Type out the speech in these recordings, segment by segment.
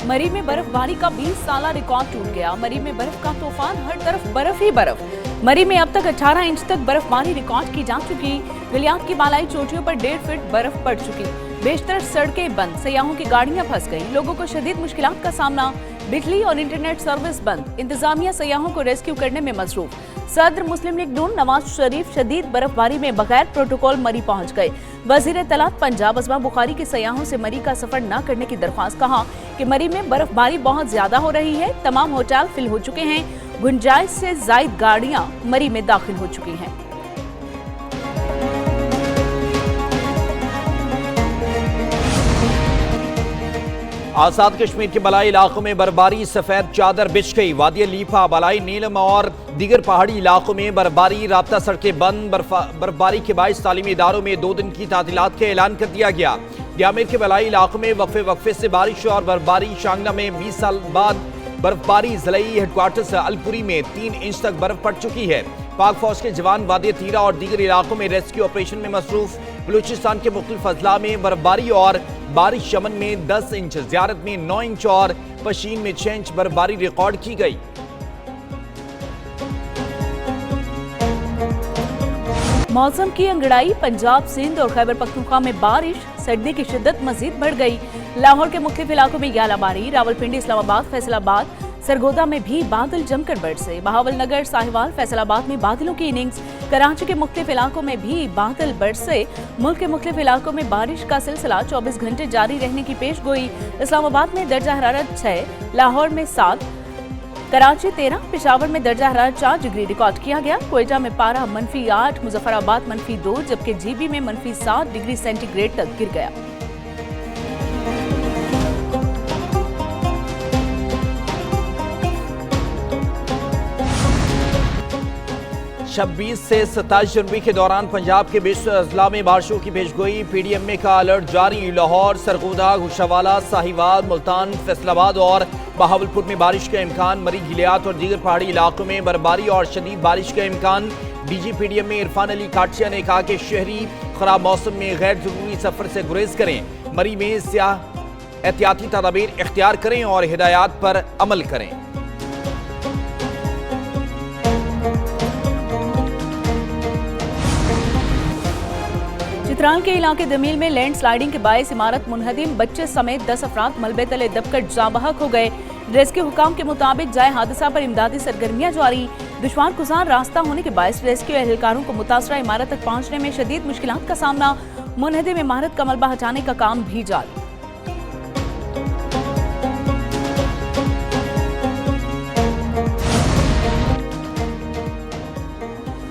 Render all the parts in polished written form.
मरी में बर्फबारी का 20 साला रिकॉर्ड टूट गया। मरी में बर्फ का तूफान, हर तरफ बर्फ ही बर्फ। मरी में अब तक 18 इंच तक बर्फबारी रिकॉर्ड की जा चुकी। गलियात की बालाई चोटियों पर 1.5 फीट बर्फ पड़ चुकी। बेशतर सड़कें बंद, सयाहों की गाड़ियां फंस गईं, लोगों को शदीद मुश्किलात का सामना। बिजली और इंटरनेट सर्विस बंद। इंतजामिया सयाहों को रेस्क्यू करने में मसरूफ। सदर मुस्लिम लीग नून नवाज शरीफ शदीद बर्फबारी में बगैर प्रोटोकॉल मरी पहुंच गए। वजीर तलात पंजाब असमा बुखारी के सयाहों से मरी का सफर न करने की दरख्वास्त। कहा कि मरी में बर्फबारी बहुत ज्यादा हो रही है, तमाम होटल फिल हो चुके हैं, गुंजाइश से जायद गाड़ियां मरी में दाखिल हो चुकी हैं। आजाद कश्मीर के बलाई इलाकों में बर्फबारी सफेद चादर बिछ गई। वादी लीफा, बलाई नीलम और दीगर पहाड़ी इलाकों में बर्फबारी, राब्ता सड़कें बंद। बर्फबारी के बायस तालीमी इदारों में 2 दिन की तातीलात का ऐलान कर दिया गया। यामेर के बलाई इलाकों में वक्फे से बारिश और बर्फबारी। शांगना में 20 साल बाद बर्फबारी। ज़िलाई हेडक्वार्टर अलपुरी में 3 इंच तक बर्फ पड़ चुकी है। पाक फौज के जवान वादी तीरा और दीगर इलाकों में रेस्क्यू ऑपरेशन में मसरूफ। बलूचिस्तान के मुख्तलिफ अजला में बर्फबारी और बारिश। यमन में 10 इंच, ज़ियारत में 9 इंच और पशीन में 6 इंच बर्फबारी रिकॉर्ड की गई। मौसम की अंगड़ाई। पंजाब, सिंध और खैबर पख्तूनख्वा में बारिश, सर्दी की शिद्दत मजीद बढ़ गई। लाहौर के मुख्तलिफ इलाकों में यालाबारी। रावलपिंडी, इस्लामाबाद, फैसलाबाद, सरगोदा में भी बादल जमकर बरसे। बहावलनगर, साहिवाल, फैसलाबाद में बादलों की इनिंग्स। कराची के मुख्तलिफ इलाकों में भी बादल बरसे। मुल्क के मुख्तलिफ इलाकों में बारिश का सिलसिला 24 घंटे जारी रहने की पेश गोई। इस्लामाबाद में दर्जा हरारत 6, लाहौर में 7, कराची 13, पेशावर में दर्जा हरारत 4 डिग्री रिकॉर्ड किया गया। कोयटा में पारा -8, मुजफ्फराबाद -2, जबकि जीबी में -7 डिग्री सेंटीग्रेड तक गिर गया। छब्बीस से 27 जनवरी के दौरान पंजाब के बेशतर अजला में बारिशों की पेशगोई। PDMA का अलर्ट जारी। लाहौर, सरगोदा, घुशावाला, साहिवाल, मुल्तान, फैसलाबाद और बहावलपुर में बारिश का इम्कान। मरी, गिलियात और दीगर पहाड़ी इलाकों में बर्फबारी और शदीद बारिश का इम्कान। DG PDMA इरफान अली काटिया ने कहा कि शहरी खराब मौसम में गैर जरूरी सफर से गुरेज करें। मरी में एहतियाती तदाबीर इख्तियार करें और हिदायत पर अमल करें। चित्राल के इलाके दमील में लैंड स्लाइडिंग के बायस इमारत मुनहदिम, बच्चे समेत 10 अफराद मलबे तले दबकर जाँ बहक हो गए। रेस्क्यू हुकाम के मुताबिक जाए हादसा पर इमदादी सरगर्मियां जारी। दुश्वार गुजार रास्ता होने के बायस रेस्क्यू एहलकारों को मुतासरा इमारत तक पहुंचने में शदीद मुश्किलात का सामना। मुनहदिम इमारत का मलबा हटाने का काम भी जारी।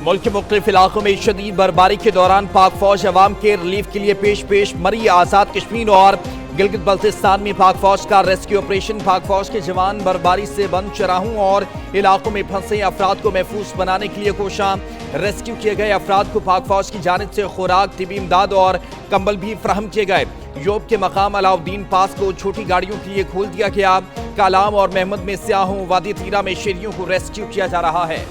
मुल्क के मुख्तलिफ इलाकों में शदीद बर्फबारी के दौरान पाक फौज अवाम के रिलीफ के लिए पेश। मरी, आजाद कश्मीर और गिलगित बल्तिस्तान में पाक फौज का रेस्क्यू ऑपरेशन। पाक फौज के जवान बर्फबारी से बंद चराहों और इलाकों में फंसे अफराद को महफूज बनाने के लिए कोशां। रेस्क्यू किए गए अफराद को पाक फौज की जानिब से खुराक, तिबी इमदाद और कंबल भी फराहम किए गए। योब के मकाम अलाउद्दीन पास को छोटी गाड़ियों के लिए खोल दिया गया। कालाम और महमद में स्याहों, वादी तीरा में शेरियों को रेस्क्यू किया जा रहा है।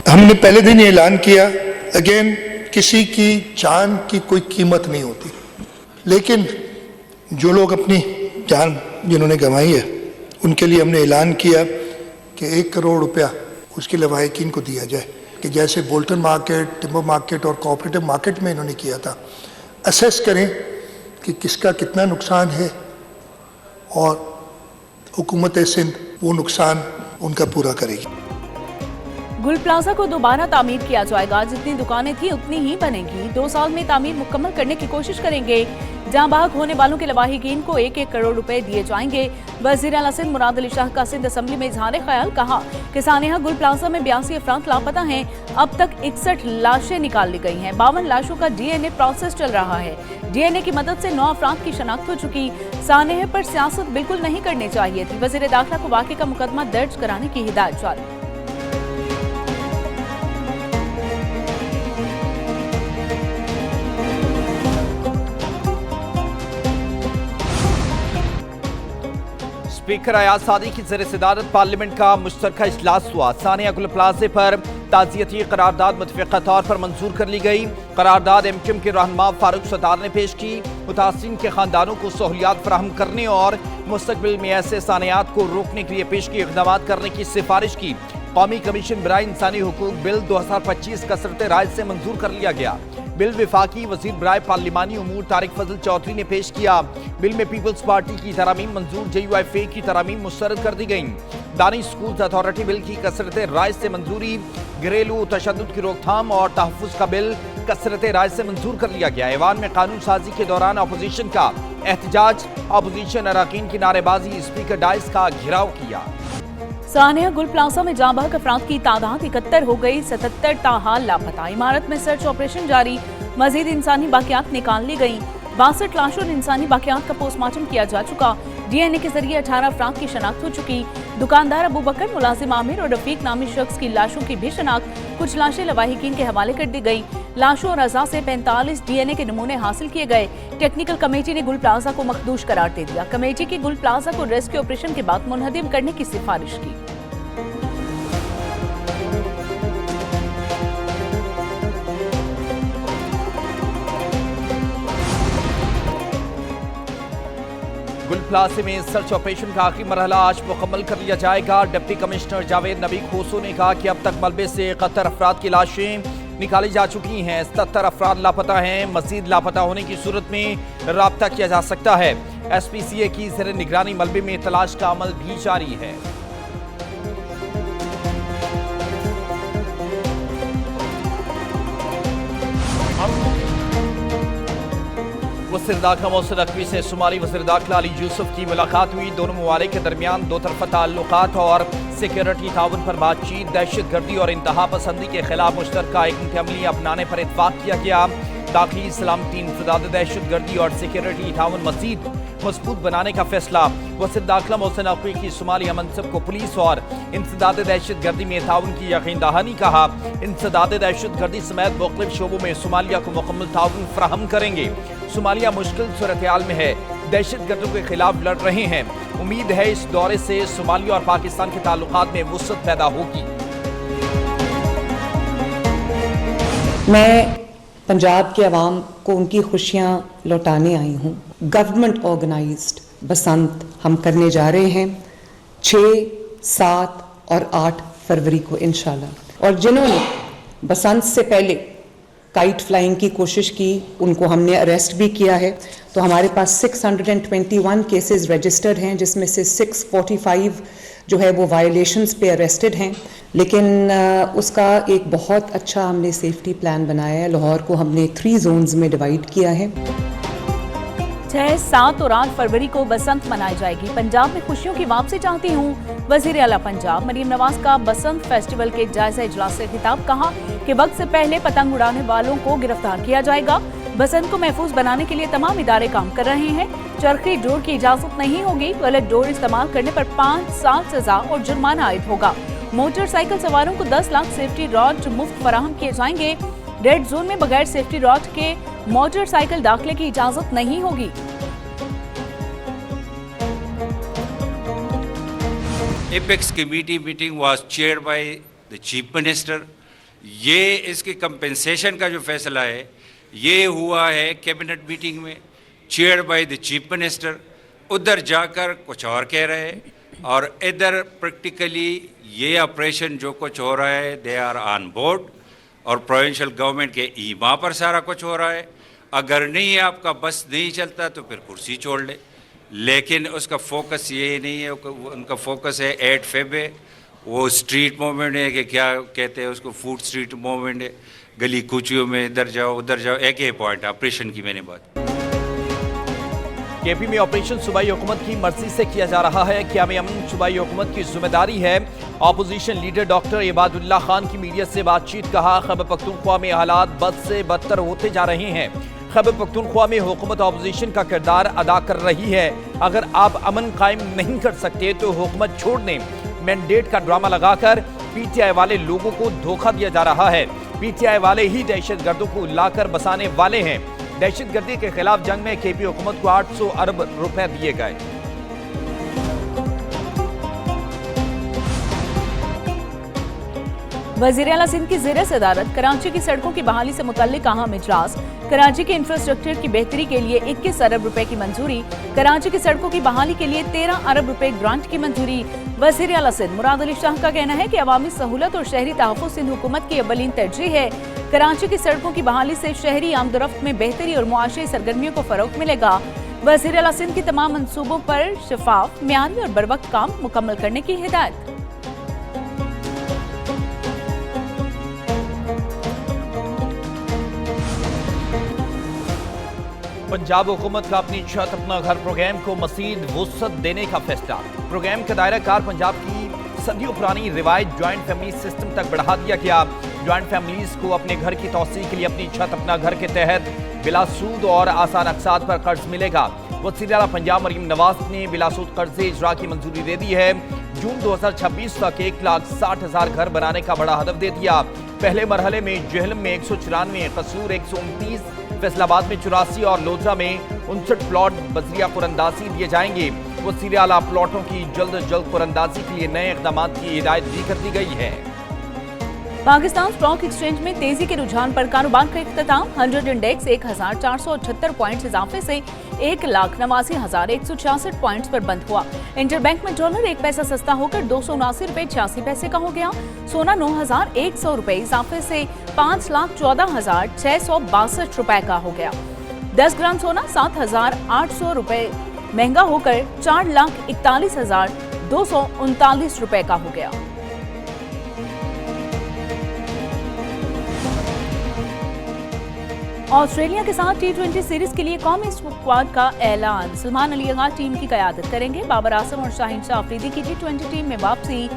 हमने पहले दिन ऐलान किया, अगेन किसी की जान की कोई कीमत नहीं होती, लेकिन जो लोग अपनी जान जिन्होंने गंवाई है उनके लिए हमने ऐलान किया कि 1 करोड़ रुपया उसके लवाहिकीन को दिया जाए, कि जैसे बोल्टन मार्केट, टिम्बर मार्केट और कोऑपरेटिव मार्केट में इन्होंने किया था। असेस करें कि किसका कितना नुकसान है और हुकूमत सिंध वो नुकसान उनका पूरा करेगी। गुल प्लाजा को दोबारा तामीर किया जाएगा। जितनी दुकानें थी उतनी ही बनेंगी। 2 साल में तामीर मुकम्मल करने की कोशिश करेंगे। जहां बाहक होने वालों के लवाहिकीन को 1-1 करोड़ रुपए दिए जाएंगे। वज़ीर आला सिंध मुराद अली शाह का सिंध असम्बली में इजहार ख्याल। कहा कि सानेहा गुल प्लाजा में 82 अफराद लापता हैं। अब तक 61 लाशें निकाल ली गई हैं। 52 लाशों का DNA प्रोसेस चल रहा है। DNA की मदद से 9 अफराद की शनाख्त हो चुकी। सानेहा पर सियासत बिल्कुल नहीं करनी चाहिए थी। वज़ीर दाखिला को वाक़े का मुकदमा दर्ज कराने की हिदायत जारी। स्पीकर अयाज सादी की ज़ेर सदारत पार्लियामेंट का मुश्तरका इजलास हुआ। सानिया गुल प्लाजे पर ताज़ियती करारदाद मुतफ़िक़ा तौर पर मंजूर कर ली गई। करारदाद एमक्यूएम के रहनुमा फारूक सत्तार ने पेश की। मुतासिरीन के खानदानों को सहूलियात फराहम करने और मुस्तक़बिल में ऐसे सानियात को रोकने के लिए पेश की इक़दाम करने की सिफारिश की। कौमी कमीशन बराए इंसानी हुकूक बिल 2025 कसरत राय से मंजूर कर लिया गया। बिल विफाकी वजीर बराए पार्लिमानी उमूर तारिक फजल चौधरी ने पेश किया। बिल में पीपल्स पार्टी की तरामीम मंजूर, JUIFA की तरामीम मुस्तरद कर दी गई। दानिश स्कूल्स अथॉरिटी बिल की कसरत राय से मंजूरी। घरेलू तशद्दुद की रोकथाम और तहफ़्फ़ुज़ का बिल कसरत राय से मंजूर कर लिया गया। ऐवान में कानून साजी के दौरान अपोजिशन का एहतजाज, अपोजिशन अराकीन की नारेबाजी, स्पीकर डाइस का घेराव किया। सानिया गुल प्लाजा में जाँ बहक अफराद की तादाद 71 हो गई, 77 ताहाल लापता। इमारत में सर्च ऑपरेशन जारी, मजीद इंसानी बाकियात निकाल ली गई। 62 लाशों और इंसानी बाकियात का पोस्टमार्टम किया जा चुका। DNA के जरिए 18 अफराद की शनाख्त हो चुकी। दुकानदार अबू बकर, मुलाजिम आमिर और रफीक नामी शख्स की लाशों की भी शनाख्त। कुछ लाशें लवाहिकीन के हवाले कर दी गई। लाशों और अज़ा से 45 DNA के नमूने हासिल किए गए। टेक्निकल कमेटी ने गुल प्लाजा को मखदूश करार दे दिया। कमेटी की गुल प्लाजा को रेस्क्यू ऑपरेशन के बाद मुनहदिम करने की सिफारिश की। गुल प्लाजे में सर्च ऑपरेशन का आखिरी मरहला आज मुकम्मल कर लिया जाएगा। डिप्टी कमिश्नर जावेद नबी खोसो ने कहा कि अब तक मलबे से 71 अफराद की लाशें निकाली जा चुकी हैं। 77 अफराद लापता हैं। मजीद लापता होने की सूरत में राब्ता किया जा सकता है। SPCA की ज़ेर निगरानी मलबे में तलाश का अमल भी जारी है। वज़ीर दाखिला मोहसिन नकवी से शुमारी वज़ीर दाखिला अली यूसुफ की मुलाकात हुई। दोनों ममालिक के दरमियान दो तरफ़ा ताल्लुकात और सिक्योरिटी ताउन पर बातचीत। दहशत गर्दी और इंतहा पसंदी के खिलाफ मुश्तरका एक अमली अपनाने पर इत्तफाक किया गया। दाखिली सलामती, इंसदाद दहशत गर्दी और सिक्योरिटी ताउन मज़ीद मजबूत बनाने का फैसला। वज़ीर दाखिला मोहसिन नकवी की शुमाली मनसब को पुलिस और इंसदाद दहशत गर्दी में ताउन की यकीन दहानी कहा। इंसदाद दहशत गर्दी समेत मुख्तलिफ शोबों में सोमालिया को मुकम्मल ताउन फराहम करेंगे। सोमालिया मुश्किल सूरत-ए-हाल में है, दहशत गर्दों के खिलाफ लड़ रहे हैं। उम्मीद है इस दौरे से सोमालिया और पाकिस्तान के ताल्लुकात में वुसअत पैदा होगी। मैं पंजाब के अवाम को उनकी खुशियाँ लौटाने आई हूँ। गवर्नमेंट ऑर्गेनाइज्ड बसंत हम करने जा रहे हैं 6, 7 और 8 फरवरी को इंशाल्लाह। और जिन्होंने बसंत से पहले काइट फ्लाइंग की कोशिश की उनको हमने अरेस्ट भी किया है। तो हमारे पास 621 केसेस रजिस्टर्ड हैं, जिसमें से 645 जो है वो वायलेशंस पे अरेस्टेड हैं। लेकिन उसका एक बहुत अच्छा हमने सेफ्टी प्लान बनाया है। लाहौर को हमने 3 जोन्स में डिवाइड किया है। 6, 7 और 8 फरवरी को बसंत मनाई जाएगी। पंजाब में खुशियों की वापसी चाहती हूँ। वज़ीर आला पंजाब मरीम नवाज का बसंत फेस्टिवल के जायजा इजलास से खिताब। कहा कि वक्त से पहले पतंग उड़ाने वालों को गिरफ्तार किया जाएगा। बसंत को महफूज बनाने के लिए तमाम इदारे काम कर रहे हैं। चरखी डोर की इजाजत नहीं होगी। गलत डोर इस्तेमाल करने पर 5 साल सजा और जुर्माना आयद होगा। मोटरसाइकिल सवारों को 10 लाख सेफ्टी रॉड मुफ्त फराहम किए जाएंगे। रेड जोन में बगैर सेफ्टी रॉड के मोटरसाइकिल दाखिले की इजाजत नहीं होगी। Apex committee meeting was chaired by the chief minister. ये इसके कंपेंसेशन का जो फैसला है ये हुआ है कैबिनेट मीटिंग में, chaired by the chief minister. उधर जाकर कुछ और कह रहे हैं और इधर प्रैक्टिकली ये ऑपरेशन जो कुछ हो रहा है दे आर ऑन बोर्ड और प्रोविंशियल गवर्नमेंट के ईमा पर सारा कुछ हो रहा है। अगर नहीं आपका बस नहीं चलता तो फिर कुर्सी छोड़ ले, लेकिन उसका फोकस ये नहीं है। उनका फोकस है 8 फेब है, वो स्ट्रीट मूवमेंट है कि क्या कहते हैं उसको, फूड स्ट्रीट मूवमेंट है। गली कूचियों में इधर जाओ उधर जाओ, एक ही पॉइंट ऑपरेशन की मैंने बात। केपी में ऑपरेशन सूबाई हुकूमत की मर्जी से किया जा रहा है। क़याम अमन सूबाई हुकूमत की जिम्मेदारी है। Opposition leader doctor Ibadullah Khan की मीडिया से बातचीत। कहा खैबर पख्तूनख्वा में हालात बद से बदतर होते जा रहे हैं। खैबर पख्तूनख्वा में हुकूमत अपोजिशन का किरदार अदा कर रही है। अगर आप अमन कायम नहीं कर सकते तो हुकूमत छोड़ दें। मैंडेट का ड्रामा लगाकर PTI वाले लोगों को धोखा दिया जा रहा है। PTI वाले ही दहशत गर्दों को लाकर बसाने वाले हैं। दहशत गर्दी के खिलाफ जंग में KP हुकूमत को 800 अरब रुपए दिए गए। वज़ीर आला सिंध की ज़ेर सदारत कराची की सड़कों की बहाली से मुतल्लिक अहम इजलास। कराची के इंफ्रास्ट्रक्चर की बेहतरी के लिए 21 अरब रुपए की मंजूरी। कराची की सड़कों की बहाली के लिए 13 अरब रुपए ग्रांट की मंजूरी। वज़ीर आला सिंध मुराद अली शाह का कहना है कि अवामी सहूलत और शहरी तहफ़्फ़ुज़ सिंध हुकूमत की अव्वलीन तरजीह है। कराची की सड़कों की बहाली से शहरी आमदोरफ्त में बेहतरी और मुआशी सरगर्मियों को फ़रोग़ मिलेगा। वज़ीर आला सिंध की तमाम मंसूबों पर शफाफ, मियारी और बरवक्त काम मुकम्मल करने की हिदायत। पंजाब हुकूमत का अपनी छत अपना घर प्रोग्राम को मज़ीद वुसअत देने का फैसला। प्रोग्राम का दायरा कार पंजाब की सदियों पुरानी रिवायत जॉइंट फैमिली सिस्टम तक बढ़ा दिया गया। जॉइंट फैमिलीज को अपने घर की तौसीक के लिए अपनी छत अपना घर के तहत बिला सूद और आसान अक़सात पर कर्ज मिलेगा। वज़ीर आला पंजाब मरीम नवाज ने बिला सूद कर्ज इजरा की मंजूरी दे दी है। जून 2026 तक 1,60,000 घर बनाने का बड़ा हदफ दे दिया। पहले मरहले में जेहलम में 194, कसूर 129, फैसलाबाद में 84 और लोधरा में 59 प्लॉट बजरिया कुरंदाजी दिए जाएंगे। वज़ीर आला प्लॉटों की जल्द कुरंदाजी के लिए नए इक़दाम की हिदायत भी कर दी गई है। पाकिस्तान स्टॉक एक्सचेंज में तेजी के रुझान पर कारोबार का इख्तिताम। 100 इंडेक्स 1,478 पॉइंट्स इजाफे से 1,89,166 पॉइंट्स पर बंद हुआ। इंटरबैंक में डॉलर 1 पैसा सस्ता होकर 279 रुपए 86 पैसे का हो गया। सोना 9,100 रुपए इजाफे से 5,14,662 रुपए का हो गया। 10 ग्राम सोना 7,800 रुपए महंगा होकर 4,41,239 रुपए का हो गया। ऑस्ट्रेलिया के साथ T20 सीरीज के लिए कौमी स्क्वाड का ऐलान। सलमान अली अगा टीम की क़यादत करेंगे। बाबर आजम और शाहीन शाह अफरीदी की T20 टीम में वापसी।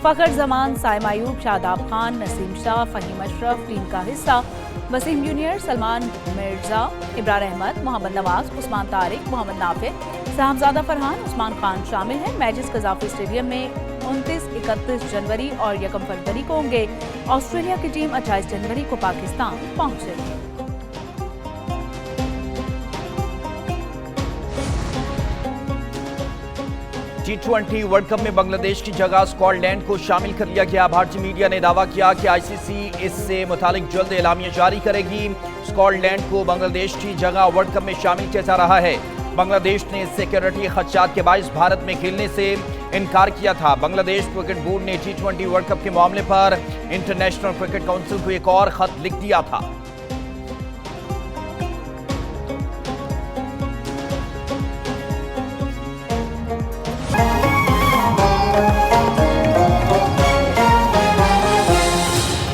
फ़खर जमान, साइम अयूब, शादाब खान, नसीम शाह, फ़हीम अशरफ टीम का हिस्सा। वसीम जूनियर, सलमान मिर्जा, इब्रार अहमद, मोहम्मद नवाज, उस्मान तारिक, मोहम्मद नाफिर, साहबजादा फरहान, उस्मान खान शामिल हैं। मैचेस कज़ाफ़ी स्टेडियम में 29, 31 जनवरी और 1 फरवरी को होंगे। ऑस्ट्रेलिया की टीम 28 जनवरी को पाकिस्तान पहुंचेगी। T20 वर्ल्ड कप में बांग्लादेश की जगह स्कॉटलैंड को शामिल कर लिया गया। भारतीय मीडिया ने दावा किया कि ICC इससे मुतालिक जल्द एलामिया जारी करेगी। स्कॉटलैंड को बांग्लादेश की जगह वर्ल्ड कप में शामिल किया जा रहा है। बांग्लादेश ने सिक्योरिटी खदशात के बाइस भारत में खेलने से इनकार किया था। बांग्लादेश क्रिकेट बोर्ड ने T20 वर्ल्ड कप के मामले पर इंटरनेशनल क्रिकेट काउंसिल को एक और खत लिख दिया था।